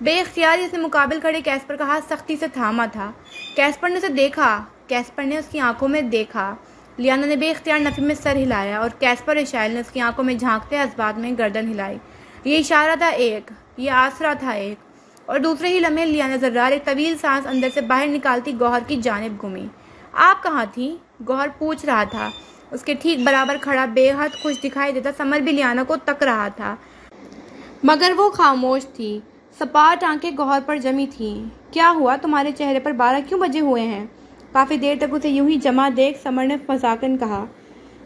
بے اختیار اس نے مقابل کھڑے کیسپر کا ہاتھ سختی سے تھاما تھا۔ کیسپر نے اسے دیکھا، کیسپر نے اس کی آنکھوں میں دیکھا۔ لیانا نے بے اختیار نفی میں سر ہلایا اور کیسپر اشائل نے اس کی آنکھوں میں جھانکتے اسبات میں گردن ہلائی۔ یہ اشارہ تھا ایک، یہ آسرا تھا ایک، اور دوسرے ہی لمحے لیانا ذرار ایک طویل سانس اندر سے باہر نکالتی گوہر کی جانب گھومی۔ آپ کہاں تھیں؟ گوہر پوچھ رہا تھا۔ اس کے ٹھیک برابر کھڑا بے حد خوش دکھائی دیتا سمر بھی لیانا کو تک رہا تھا، مگر وہ خاموش تھی۔ سپاٹ آنکھیں گوہر پر جمی تھیں۔ کیا ہوا؟ تمہارے چہرے پر 12 کیوں بجے ہوئے ہیں؟ کافی دیر تک اسے یوں ہی جمع دیکھ سمر نے مذاقن کہا۔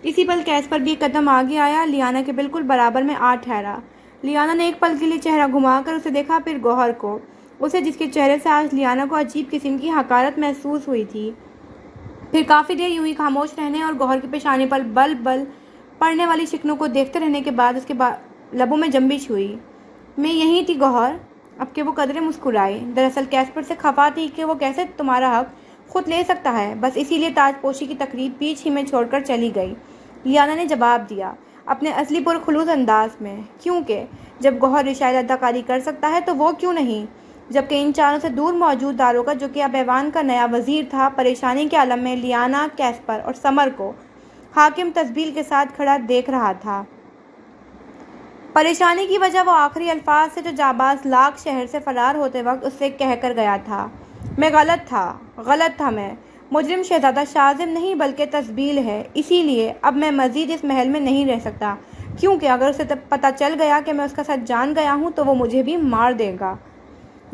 اسی پل کیسپر بھی ایک قدم آگے آیا، لیانا کے بالکل برابر میں آ ٹھہرا۔ لیانا نے ایک پل کے لیے چہرہ گھما کر اسے دیکھا، پھر گوہر کو، اسے جس کے چہرے سے آج لیانا کو عجیب قسم کی حقارت محسوس ہوئی تھی۔ پھر کافی دیر یوں ہی خاموش رہنے اور گوہر کی پیشانی پر بل بل پڑنے والی شکنوں کو دیکھتے رہنے کے بعد اس کے لبوں میں جنبش ہوئی۔ میں یہیں تھی گوہر۔ اب کہ وہ قدرے مسکرائی۔ دراصل کیسپر سے خفا تھی کہ وہ کیسے تمہارا حق خود لے سکتا ہے، بس اسی لیے تاج پوشی کی تقریب بیچ ہی میں چھوڑ کر چلی گئی، لیانا نے جواب دیا اپنے اصلی پرخلوص انداز میں۔ کیونکہ جب گوہر رشائل اداکاری کر سکتا ہے تو وہ کیوں نہیں؟ جبکہ ان چاروں سے دور موجود داروگہ، جو کہ اب ایوان کا نیا وزیر تھا، پریشانی کے عالم میں لیانا، کیسپر اور سمر کو حاکم تسبیل کے ساتھ کھڑا دیکھ رہا تھا۔ پریشانی کی وجہ وہ آخری الفاظ سے جو جانباز لاکھ شہر سے فرار ہوتے وقت اس سے کہہ کر گیا تھا۔ میں غلط تھا میں مجرم شہزادہ شازم نہیں بلکہ تسبیل ہے، اسی لیے اب میں مزید اس محل میں نہیں رہ سکتا، کیونکہ اگر اسے پتہ چل گیا کہ میں اس کا سچ جان گیا ہوں تو وہ مجھے بھی مار دے گا۔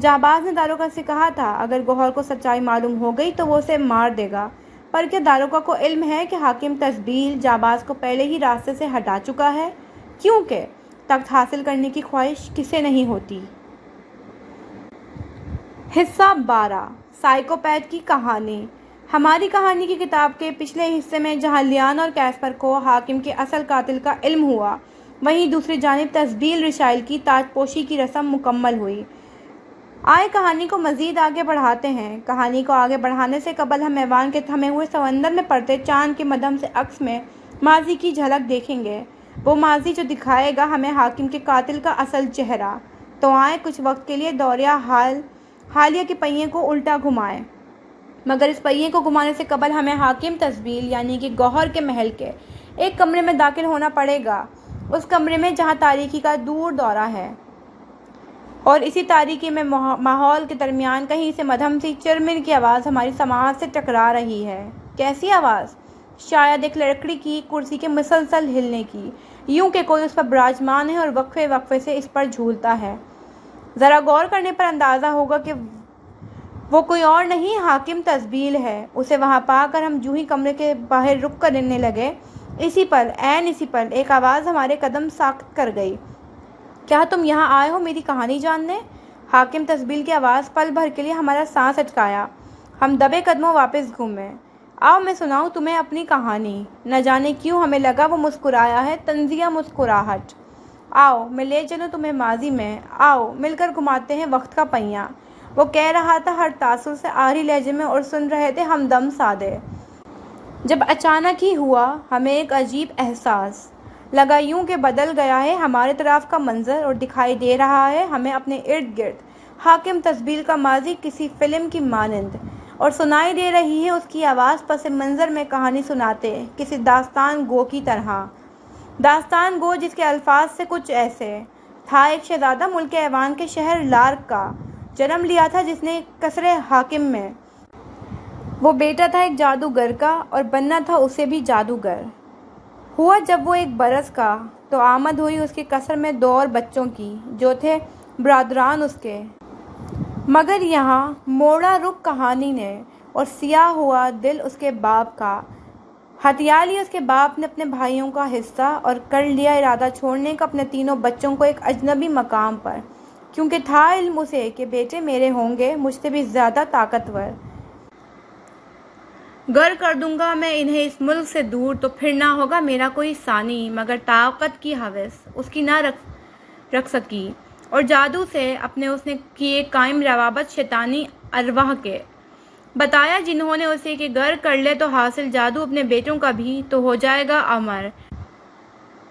جانباز نے داروگہ سے کہا تھا اگر گوہر کو سچائی معلوم ہو گئی تو وہ اسے مار دے گا، پر کیا داروگہ کو علم ہے کہ حاکم تسبیل جانباز کو پہلے ہی راستے سے ہٹا چکا ہے؟ کیونکہ تخت حاصل کرنے کی خواہش کسے نہیں ہوتی؟ حصہ 12 سائیکوپیتھ کی کہانی۔ ہماری کہانی کی کتاب کے پچھلے حصے میں جہاں لیانا اور کیسپر کو حاکم کے اصل قاتل کا علم ہوا، وہیں دوسری جانب تسبیل رشائل کی تاج پوشی کی رسم مکمل ہوئی۔ آئے کہانی کو مزید آگے بڑھاتے ہیں۔ کہانی کو آگے بڑھانے سے قبل ہم ایوان کے تھمے ہوئے سمندر میں پڑتے چاند کے مدھم سے عکس میں ماضی کی جھلک دیکھیں گے، وہ ماضی جو دکھائے گا ہمیں حاکم کے قاتل کا اصل چہرہ۔ تو آئیں کچھ وقت کے لیے دورہ حالیہ کے پہیے کو الٹا گھمائیں، مگر اس پہیے کو گھمانے سے قبل ہمیں حاکم تسبیل یعنی کہ گوہر کے محل کے ایک کمرے میں داخل ہونا پڑے گا، اس کمرے میں جہاں تاریکی کا دور دورہ ہے، اور اسی تاریکی میں ماحول کے درمیان کہیں سے مدھم سی چرمر کی آواز ہماری سماعت سے ٹکرا رہی ہے۔ کیسی آواز؟ شاید ایک لکڑی کی کرسی کے مسلسل ہلنے کی، یوں کہ کوئی اس پر براجمان ہے اور وقفے وقفے سے اس پر جھولتا ہے۔ ذرا غور کرنے پر اندازہ ہوگا کہ وہ کوئی اور نہیں حاکم تسبیل ہے۔ اسے وہاں پا کر ہم جوں ہی کمرے کے باہر رک کرنے لگے، اسی پل ایک آواز ہمارے قدم ساکت کر گئی۔ کیا تم یہاں آئے ہو میری کہانی جاننے؟ حاکم تسبیل کی آواز پل بھر کے لیے ہمارا سانس اٹکایا۔ ہم دبے قدموں واپس گھومے۔ آؤ میں سناؤں تمہیں اپنی کہانی۔ نہ جانے کیوں ہمیں لگا وہ مسکرایا ہے، طنزیہ مسکراہٹ۔ آؤ میں لے چلوں تمہیں ماضی میں، آؤ مل کر گھماتے ہیں وقت کا پہیہ، وہ کہہ رہا تھا ہر تاثر سے آری لہجے میں، اور سن رہے تھے ہمدم سادے۔ جب اچانک ہی ہوا ہمیں ایک عجیب احساس، لگا یوں کہ بدل گیا ہے ہمارے طرف کا منظر، اور دکھائی دے رہا ہے ہمیں اپنے ارد گرد حاکم تسبیل کا ماضی کسی فلم کی مانند، اور سنائی دے رہی ہے اس کی آواز پس منظر میں کہانی سناتے کسی داستان گو کی طرح۔ داستان گو جس کے الفاظ سے کچھ ایسے تھا: ایک شہزادہ ملک ایوان کے شہر لارک کا جنم لیا تھا، جس نے قصر حاکم میں وہ بیٹا تھا ایک جادوگر کا، اور بننا تھا اسے بھی جادوگر۔ ہوا جب وہ 1 برس کا تو آمد ہوئی اس کے قصر میں 2 اور بچوں کی، جو تھے برادران اس کے۔ مگر یہاں موڑا رخ کہانی نے، اور سیاہ ہوا دل اس کے باپ کا۔ ہتھیا لی اس کے باپ نے اپنے بھائیوں کا حصہ، اور کر لیا ارادہ چھوڑنے کا اپنے تینوں بچوں کو ایک اجنبی مقام پر، کیونکہ تھا علم اسے کہ بیٹے میرے ہوں گے مجھ سے بھی زیادہ طاقتور۔ گر کر دوں گا میں انہیں اس ملک سے دور تو پھر نہ ہوگا میرا کوئی ثانی، مگر طاقت کی ہوس اس کی نہ رکھ سکی، اور جادو سے اپنے اس نے کیے قائم روابط شیطانی ارواح کے بتایا، جنہوں نے اسے کہ گر کر لے تو حاصل جادو اپنے بیٹوں کا بھی تو ہو جائے گا امر،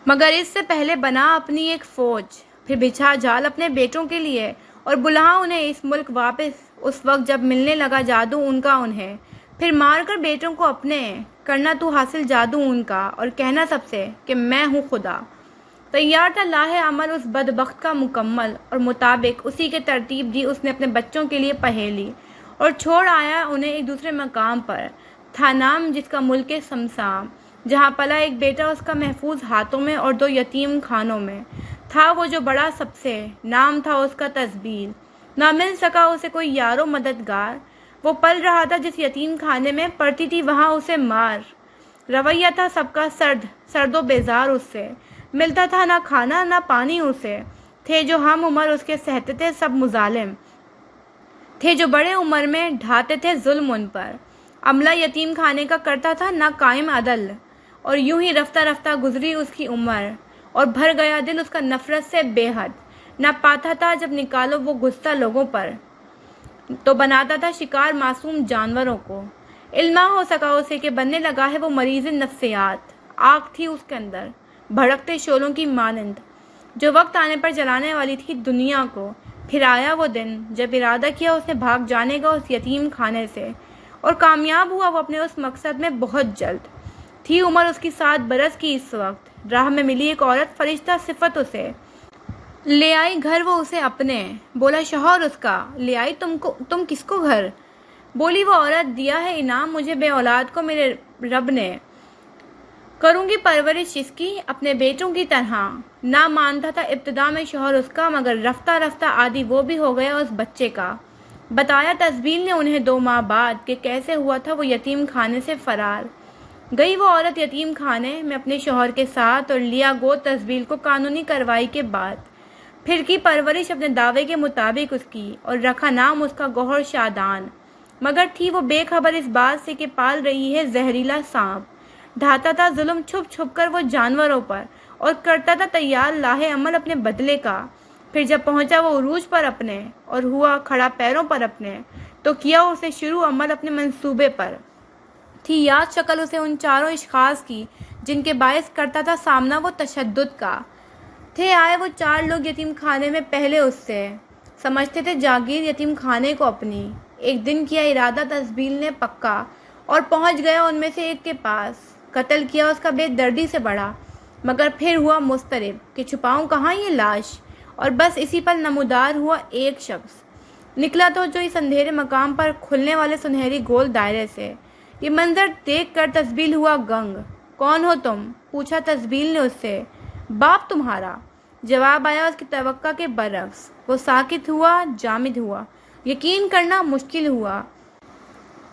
مگر اس سے پہلے بنا اپنی ایک فوج، پھر بچھا جال اپنے بیٹوں کے لیے، اور بلہا انہیں اس ملک واپس اس وقت جب ملنے لگا جادو ان کا انہیں، پھر مار کر بیٹوں کو اپنے کرنا تو حاصل جادو ان کا، اور کہنا سب سے کہ میں ہوں خدا۔ تیار تھا لاہ عمل اس بدبخت کا مکمل، اور مطابق اسی کے ترتیب دی اس نے اپنے بچوں کے لیے پہیلی، اور چھوڑ آیا انہیں ایک دوسرے مقام پر۔ تھا نام جس کا ملک سمسام، جہاں پلا ایک بیٹا اس کا محفوظ ہاتھوں میں اور 2 یتیم خانوں میں۔ تھا وہ جو بڑا سب سے، نام تھا اس کا تسبیل۔ نہ مل سکا اسے کوئی یار و مددگار، وہ پل رہا تھا جس یتیم خانے میں، پڑتی تھی وہاں اسے مار۔ رویہ تھا سب کا سرد و بیزار اس سے، ملتا تھا نہ کھانا نہ پانی اسے۔ تھے جو ہم عمر اس کے سہتے تھے سب مظالم، تھے جو بڑے عمر میں ڈھاتے تھے ظلم ان پر۔ عملہ یتیم خانے کا کرتا تھا نہ قائم عدل، اور یوں ہی رفتہ رفتہ گزری اس کی عمر، اور بھر گیا دل اس کا نفرت سے بے حد۔ نہ پاتا تھا جب نکالو وہ غصہ لوگوں پر، تو بناتا تھا شکار معصوم جانوروں کو۔ علم ہو سکا اسے کہ بننے لگا ہے وہ مریض نفسیات۔ آگ تھی اس کے اندر بھڑکتے شعلوں کی مانند، جو وقت آنے پر جلانے والی تھی دنیا کو۔ پھر آیا وہ دن جب ارادہ کیا اس نے بھاگ جانے کا اس یتیم خانے سے، اور کامیاب ہوا وہ اپنے اس مقصد میں بہت جلد۔ تھی عمر اس کی 7 برس کی اس وقت، راہ میں ملی ایک عورت فرشتہ صفت اسے لے آئی گھر وہ اسے اپنے۔ بولا شوہر اس کا، لے آئی تم کس کو گھر؟ بولی وہ عورت، دیا ہے انعام مجھے بے اولاد کو میرے رب نے، کروں گی پرورش اس کی اپنے بیٹوں کی طرح۔ نہ مانتا تھا ابتدا میں شوہر اس کا، مگر رفتہ رفتہ عادی وہ بھی ہو گیا اس بچے کا۔ بتایا تسبیل نے انہیں 2 ماہ بعد کہ کیسے ہوا تھا وہ یتیم خانے سے فرار۔ گئی وہ عورت یتیم خانے میں اپنے شوہر کے ساتھ، اور لیا گود تسبیل کو قانونی کارروائی کے بعد۔ پھر کی پرورش اپنے دعوے کے مطابق اس کی، اور رکھا نام اس کا گوہر شادان۔ مگر تھی وہ بے خبر اس بات سے کہ پال رہی ہے زہریلا سانپ۔ ڈھاتا تھا ظلم چھپ چھپ کر وہ جانوروں پر، اور کرتا تھا تیار لاہ عمل اپنے بدلے کا۔ پھر جب پہنچا وہ عروج پر اپنے، اور ہوا کھڑا پیروں پر اپنے، تو کیا اسے شروع عمل اپنے منصوبے پر۔ تھی یاد شکل اسے ان 4 اشخاص کی جن کے باعث کرتا تھا سامنا وہ تشدد کا۔ تھے آئے وہ 4 لوگ یتیم خانے میں پہلے اس سے، سمجھتے تھے جاگیر یتیم خانے کو اپنی۔ ایک دن کیا ارادہ تسبیل نے پکا، اور پہنچ گیا ان میں سے ایک کے پاس۔ قتل کیا اس کا بے دردی سے بڑا، مگر پھر ہوا مضطرب کہ چھپاؤں کہاں یہ لاش، اور بس اسی پر نمودار ہوا ایک شخص نکلا تو جو اس اندھیرے مقام پر کھلنے والے سنہری گول دائرے سے۔ یہ منظر دیکھ کر تسبیل ہوا گنگ۔ کون ہو تم؟ پوچھا تسبیل نے اس سے۔ باپ تمہارا، جواب آیا اس کی توقع کے برعکس۔ وہ ساکت ہوا، جامد ہوا، یقین کرنا مشکل ہوا۔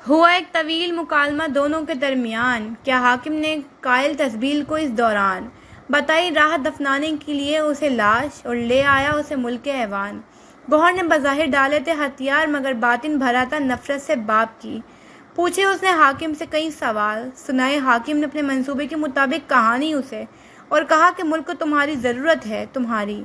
ہوا ایک طویل مکالمہ دونوں کے درمیان۔ کیا حاکم نے قائل تسبیل کو اس دوران بتائی راہ دفنانے کے لیے اسے لاش، اور لے آیا اسے ملک ایوان۔ گوہر نے بظاہر ڈالے تھے ہتھیار، مگر باطن بھرا تھا نفرت سے باپ کی۔ پوچھے اس نے حاکم سے کئی سوال، سنائے حاکم نے اپنے منصوبے کے مطابق کہانی اسے، اور کہا کہ ملک کو تمہاری ضرورت ہے، تمہاری۔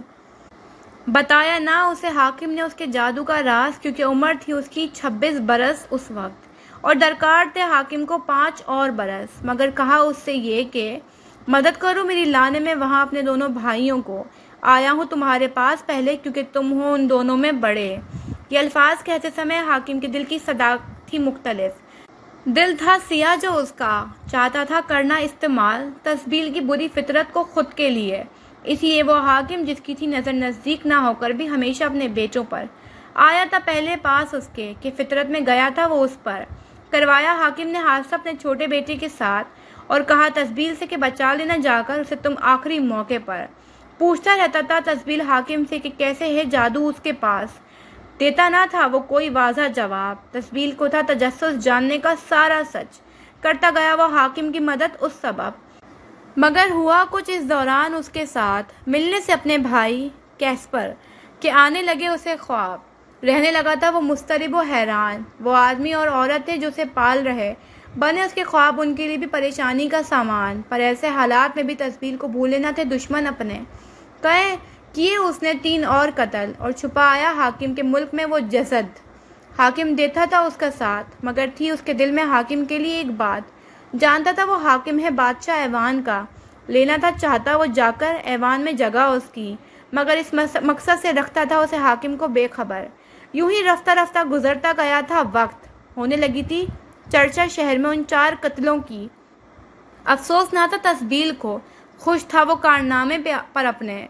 بتایا نہ اسے حاکم نے اس کے جادو کا راز، کیونکہ عمر تھی اس کی 26 برس اس وقت، اور درکار تھے حاکم کو 5 اور برس۔ مگر کہا اس سے یہ کہ مدد کرو میری لانے میں وہاں اپنے دونوں بھائیوں کو۔ آیا ہوں تمہارے پاس پہلے کیونکہ تم ہو ان دونوں میں بڑے۔ یہ الفاظ کہتے سمے حاکم کے دل کی صدا تھی مختلف۔ دل تھا سیاہ جو اس کا چاہتا تھا کرنا استعمال تسبیل کی بری فطرت کو خود کے لیے۔ اس لیے وہ حاکم جس کی تھی نظر نزدیک نہ ہو کر بھی ہمیشہ اپنے بیٹوں پر آیا تھا پہلے پاس اس کے، کہ فطرت میں گیا تھا وہ اس پر۔ کروایا حاکم نے حادثہ اپنے چھوٹے بیٹے کے ساتھ، اور کہا تسبیل سے کہ بچا لینا جا کر اسے تم آخری موقع پر۔ پوچھتا رہتا تھا تسبیل حاکم سے کہ کیسے ہے جادو اس کے پاس۔ دیتا نہ تھا وہ کوئی واضح جواب۔ تسبیل کو تھا تجسس جاننے کا سارا سچ۔ کرتا گیا وہ حاکم کی مدد اس سبب۔ مگر ہوا کچھ اس دوران اس کے ساتھ ملنے سے اپنے بھائی کیسپر کے آنے لگے اسے خواب۔ رہنے لگا تھا وہ مضطرب و حیران۔ وہ آدمی اور عورت تھے جو اسے پال رہے، بنے اس کے خواب ان کے لیے بھی پریشانی کا سامان۔ پر ایسے حالات میں بھی تسبیل کو بھولے نہ تھے دشمن اپنے۔ کیے اس نے 3 اور قتل، اور چھپا آیا حاکم کے ملک میں وہ جسد۔ حاکم دیتا تھا اس کا ساتھ، مگر تھی اس کے دل میں حاکم کے لیے ایک بات۔ جانتا تھا وہ حاکم ہے بادشاہ ایوان کا، لینا تھا چاہتا وہ جا کر ایوان میں جگہ اس کی، مگر اس مقصد سے رکھتا تھا اسے حاکم کو بے خبر۔ یوں ہی رفتہ رفتہ گزرتا گیا تھا وقت، ہونے لگی تھی چرچا شہر میں ان 4 قتلوں کی۔ افسوس نہ تھا تسبیل کو، خوش تھا وہ کارنامے پر اپنے،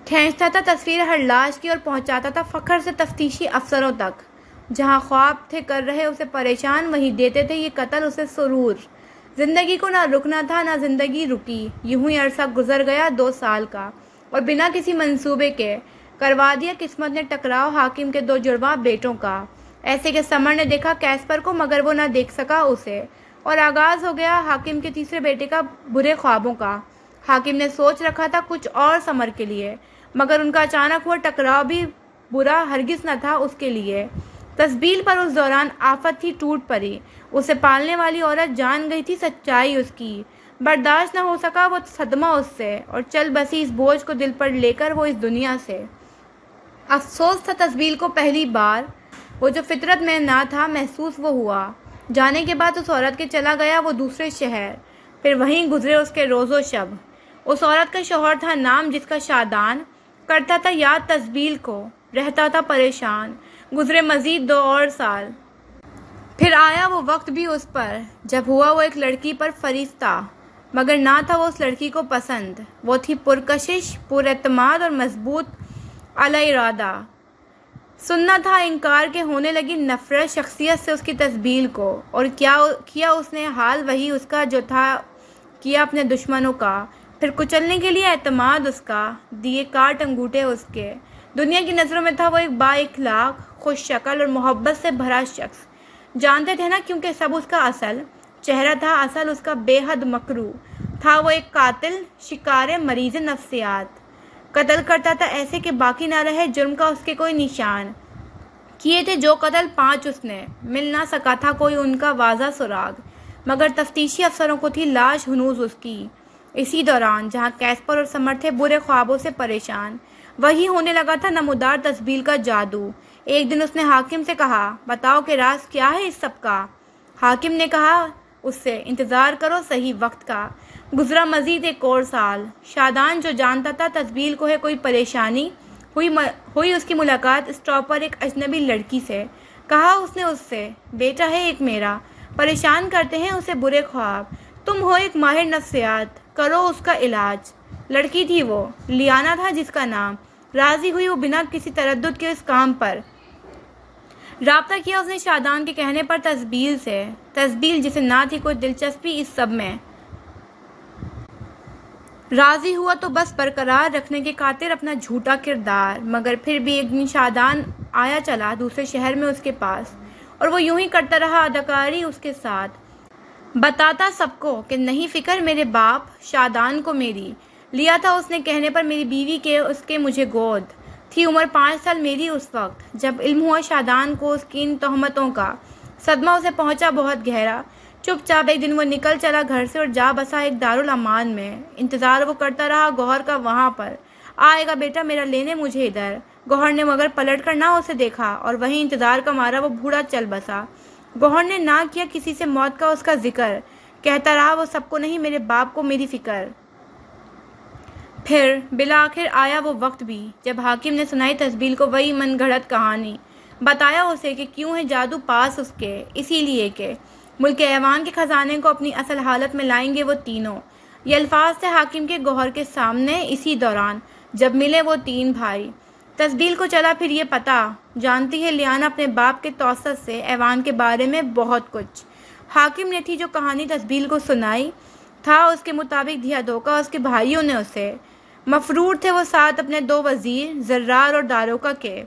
کھینچتا تھا تصویر ہر لاش کی اور پہنچاتا تھا فخر سے تفتیشی افسروں تک۔ جہاں خواب تھے کر رہے اسے پریشان، وہیں دیتے تھے یہ قتل اسے سرور۔ زندگی کو نہ رکنا تھا نہ زندگی رکی۔ یوں ہی عرصہ گزر گیا 2 سال کا، اور بنا کسی منصوبے کے کروا دیا قسمت نے ٹکراؤ حاکم کے 2 جڑواں بیٹوں کا۔ ایسے کہ سمر نے دیکھا کیسپر کو مگر وہ نہ دیکھ سکا اسے، اور آغاز ہو گیا حاکم کے تیسرے بیٹے کا برے خوابوں کا۔ حاکم نے سوچ رکھا تھا کچھ اور سمر کے لیے، مگر ان کا اچانک ہوا ٹکراؤ بھی برا ہرگز نہ تھا اس کے لیے۔ تسبیل پر اس دوران آفت تھی ٹوٹ پڑی، اسے پالنے والی عورت جان گئی تھی سچائی اس کی، برداشت نہ ہو سکا وہ صدمہ اس سے، اور چل بسی اس بوجھ کو دل پر لے کر وہ اس دنیا سے۔ افسوس تھا تسبیل کو پہلی بار، وہ جو فطرت میں نہ تھا محسوس وہ ہوا۔ جانے کے بعد اس عورت کے چلا گیا وہ دوسرے شہر، پھر وہیں گزرے اس کے روز و شب۔ اس عورت کا شوہر تھا نام جس کا شادان، کرتا تھا یاد تسبیل کو، رہتا تھا پریشان۔ گزرے مزید 2 اور سال، پھر آیا وہ وقت بھی اس پر جب ہوا وہ ایک لڑکی پر فریفتہ، مگر نہ تھا وہ اس لڑکی کو پسند۔ وہ تھی پرکشش، پر اعتماد اور مضبوط علی ارادہ۔ سننا تھا انکار کے ہونے لگی نفرت شخصیت سے اس کی تسبیل کو، اور کیا اس نے حال وہی اس کا جو تھا کیا اپنے دشمنوں کا، پھر کچلنے کے لیے اعتماد اس کا، دیے کاٹ انگوٹھے اس کے۔ دنیا کی نظروں میں تھا وہ ایک با اخلاق، خوش شکل اور محبت سے بھرا شخص۔ جانتے تھے نا کیونکہ سب اس کا اصل چہرہ تھا، اصل اس کا بے حد مکروہ تھا۔ وہ ایک قاتل، شکار مریض نفسیات، قتل کرتا تھا ایسے کہ باقی نہ رہے جرم کا اس کے کوئی نشان۔ کیے تھے جو قتل 5 اس نے، مل نہ سکا تھا کوئی ان کا واضح سراغ، مگر تفتیشی افسروں کو تھی لاش ہنوز اس کی۔ اسی دوران جہاں کیسپر اور سمر تھے برے خوابوں سے پریشان، وہی ہونے لگا تھا نمودار تسبیل کا جادو۔ ایک دن اس نے حاکم سے کہا، بتاؤ کہ راز کیا ہے اس سب کا؟ حاکم نے کہا اس سے، انتظار کرو صحیح وقت کا۔ گزرا مزید 1 اور سال۔ شادان جو جانتا تھا تسبیل کو ہے کوئی پریشانی، ہوئی اس کی ملاقات اسٹاپ پر ایک اجنبی لڑکی سے۔ کہا اس نے اس سے، بیٹا ہے ایک میرا، پریشان کرتے ہیں اسے برے خواب، تم ہو ایک ماہر نفسیات، کرو اس کا علاج۔ لڑکی تھی وہ، لیانا تھا جس کا نام۔ راضی ہوئی وہ بنا کسی تردد کے اس کام پر۔ رابطہ کیا اس نے شادان کے کہنے پر تسبیل سے، تسبیل جسے نہ تھی کوئی دلچسپی اس سب میں۔ راضی ہوا تو بس برقرار رکھنے کے خاطر اپنا جھوٹا کردار، مگر پھر بھی ایک دن شادان آیا چلا دوسرے شہر میں اس کے پاس، اور وہ یوں ہی کرتا رہا اداکاری اس کے ساتھ، بتاتا سب کو کہ نہیں فکر میرے باپ شادان کو میری، لیا تھا اس نے کہنے پر میری بیوی کے اس کے مجھے گود، تھی عمر 5 سال میری اس وقت، جب علم ہوا شادان کو اس کی ان تہمتوں کا۔ صدمہ اسے پہنچا بہت گہرا۔ چپ چاپ ایک دن وہ نکل چلا گھر سے اور جا بسا ایک دارالامان میں۔ انتظار وہ کرتا رہا گوہر کا وہاں پر، آئے گا بیٹا میرا لینے مجھے ادھر۔ گوہر نے مگر پلٹ کر نہ اسے دیکھا، اور وہیں انتظار کا مارا وہ بوڑھا چل بسا۔ گوہر نے نہ کیا کسی سے موت کا اس کا ذکر، کہتا رہا وہ سب کو نہیں میرے باپ کو میری فکر۔ پھر بالآخر آیا وہ وقت بھی جب حاکم نے سنائی تسبیل کو وہی من گھڑت کہانی، بتایا اسے کہ کیوں ہے جادو پاس اس کے، اسی لیے کہ ملک ایوان کے خزانے کو اپنی اصل حالت میں لائیں گے وہ تینوں۔ یہ الفاظ تھے حاکم کے گوہر کے سامنے اسی دوران جب ملے وہ 3 بھائی۔ تسبیل کو چلا پھر یہ پتا، جانتی ہے لیانا اپنے باپ کے توسط سے ایوان کے بارے میں بہت کچھ۔ حاکم نے تھی جو کہانی تسبیل کو سنائی، تھا اس کے مطابق دیا دھوکہ اس کے بھائیوں نے اسے۔ مفرور تھے وہ ساتھ اپنے 2 وزیر زرار اور داروکا کے۔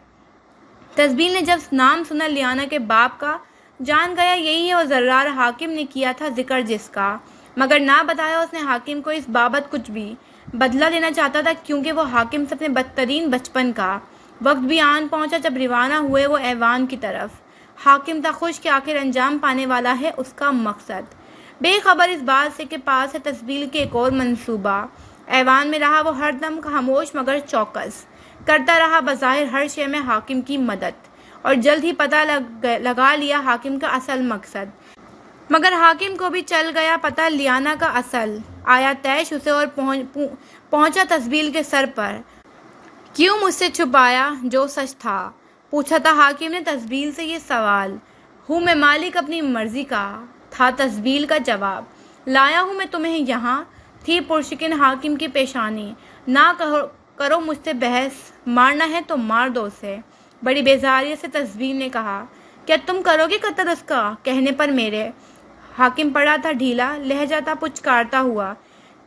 تسبیل نے جب نام سنا لیانا کے باپ کا، جان گیا یہی ہے وہ زرار حاکم نے کیا تھا ذکر جس کا، مگر نہ بتایا اس نے حاکم کو اس بابت کچھ بھی۔ بدلہ لینا چاہتا تھا کیونکہ وہ حاکم سے اپنے بدترین بچپن کا۔ وقت بھی آن پہنچا جب روانہ ہوئے وہ ایوان کی طرف۔ حاکم تھا خوش کہ آخر انجام پانے والا ہے اس کا مقصد، بے خبر اس بات سے کہ پاس ہے تسبیل کے ایک اور منصوبہ۔ ایوان میں رہا وہ ہر دم خاموش مگر چوکس، کرتا رہا بظاہر ہر شے میں حاکم کی مدد، اور جلد ہی پتہ لگا لیا حاکم کا اصل مقصد۔ مگر حاکم کو بھی چل گیا پتہ لیانا کا اصل، آیا تیش اسے اور پہنچا تسبیل کے سر پر۔ کیوں مجھ سے چھپایا جو سچ تھا؟ پوچھا تھا حاکم نے تسبیل سے یہ سوال۔ ہوں میں مالک اپنی مرضی کا، تھا تسبیل کا جواب۔ لایا ہوں میں تمہیں یہاں، تھی پرشکن حاکم کی پیشانی۔ نہ کرو مجھ سے بحث، مارنا ہے تو مار دو اسے۔ بڑی بیزاریت سے تسبیل نے کہا، کیا تم کرو گے قتل اس کا؟ کہنے پر میرے۔ حاکم پڑا تھا ڈھیلا، لہجہ تھا پچکارتا ہوا،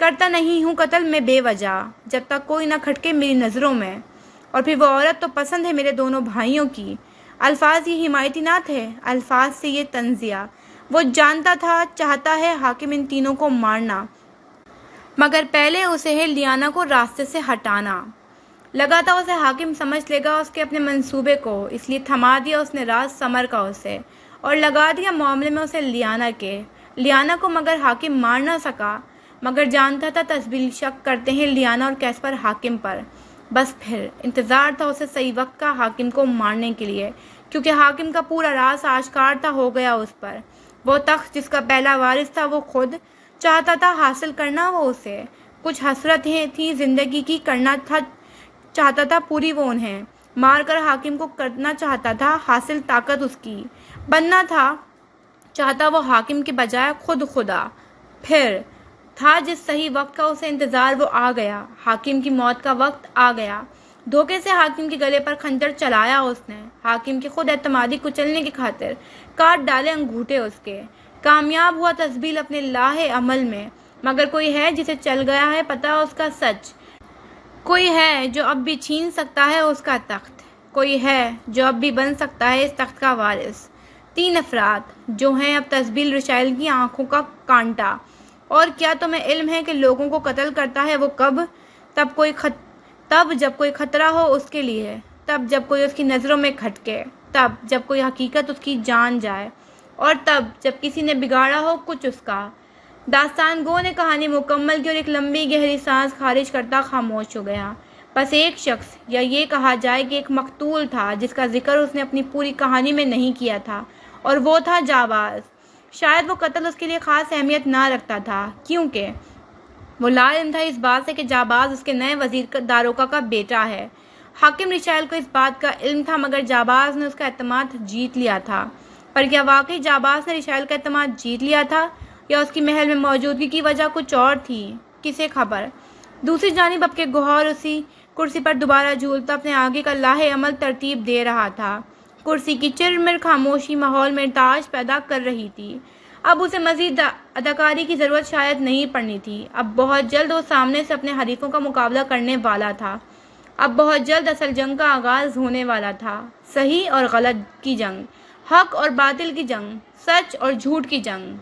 کرتا نہیں ہوں قتل میں بے وجہ، جب تک کوئی نہ کھٹکے میری نظروں میں۔ اور پھر وہ عورت تو پسند ہے میرے دونوں بھائیوں کی۔ الفاظ یہ حمایتی نہ تھے، الفاظ سے یہ تنزیہ۔ وہ جانتا تھا، چاہتا ہے حاکم ان تینوں کو مارنا، مگر پہلے اسے ہے لیانا کو راستے سے ہٹانا۔ لگا تھا اسے حاکم سمجھ لے گا اس کے اپنے منصوبے کو، اس لیے تھما دیا اس نے راز سمر کا اسے، اور لگا دیا معاملے میں اسے لیانا کے۔ لیانا کو مگر حاکم مار نہ سکا، مگر جانتا تھا تسبیل شک کرتے ہیں لیانا اور کیس پر حاکم پر۔ بس پھر انتظار تھا اسے صحیح وقت کا حاکم کو مارنے کے لیے، کیونکہ حاکم کا پورا راز آشکار تھا ہو گیا اس پر۔ وہ تخت جس کا پہلا وارث تھا وہ خود چاہتا تھا حاصل کرنا وہ اسے۔ کچھ حسرتیں تھیں زندگی کی، کرنا تھا چاہتا تھا پوری وہ انہیں، مار کر حاکم کو کرنا چاہتا تھا حاصل طاقت اس کی، بننا تھا چاہتا وہ حاکم کے بجائے خود خدا۔ پھر تھا جس صحیح وقت کا اسے انتظار وہ آ گیا، حاکم کی موت کا وقت آ گیا۔ دھوکے سے حاکم کے گلے پر خنجر چلایا اس نے، حاکم کی خود اعتمادی کچلنے کی خاطر کاٹ ڈالے انگوٹھے اس کے۔ کامیاب ہوا تسبیل اپنے لاہے عمل میں، مگر کوئی ہے جسے چل گیا ہے پتہ اس کا سچ، کوئی ہے جو اب بھی چھین سکتا ہے اس کا تخت، کوئی ہے جو اب بھی بن سکتا ہے اس تخت کا وارث۔ 3 افراد جو ہیں اب تسبیل رشائل کی آنکھوں کا کانٹا۔ اور کیا تمہیں علم ہے کہ لوگوں کو قتل کرتا ہے وہ کب؟ تب جب کوئی خطرہ ہو اس کے لیے، تب جب کوئی اس کی نظروں میں کھٹکے، تب جب کوئی حقیقت اس کی جان جائے، اور تب جب کسی نے بگاڑا ہو کچھ اس کا۔ داستان گو نے کہانی مکمل کی اور ایک لمبی گہری سانس خارج کرتا خاموش ہو گیا۔ بس ایک شخص، یا یہ کہا جائے کہ ایک مقتول تھا جس کا ذکر اس نے اپنی پوری کہانی میں نہیں کیا تھا، اور وہ تھا جاباز۔ شاید وہ قتل اس کے لیے خاص اہمیت نہ رکھتا تھا، کیونکہ وہ لا علم تھا اس بات سے کہ جاباز اس کے نئے وزیر داروکا کا بیٹا ہے۔ حاکم رشائل کو اس بات کا علم تھا، مگر جاباز نے اس کا اعتماد جیت لیا تھا۔ پر کیا واقعی جاباز نے رشائل کا اعتماد جیت لیا تھا، یا اس کی محل میں موجودگی کی وجہ کچھ اور تھی؟ کسے خبر؟ دوسری جانب اب کے گوہر اسی کرسی پر دوبارہ جھولتا اپنے آگے کا لاہے عمل ترتیب دے رہا تھا۔ کرسی کی چرمر خاموشی ماحول میں ارتعاش پیدا کر رہی تھی۔ اب اسے مزید اداکاری کی ضرورت شاید نہیں پڑنی تھی۔ اب بہت جلد وہ سامنے سے اپنے حریفوں کا مقابلہ کرنے والا تھا۔ اب بہت جلد اصل جنگ کا آغاز ہونے والا تھا، صحیح اور غلط کی جنگ، حق اور باطل کی جنگ، سچ اور جھوٹ کی جنگ۔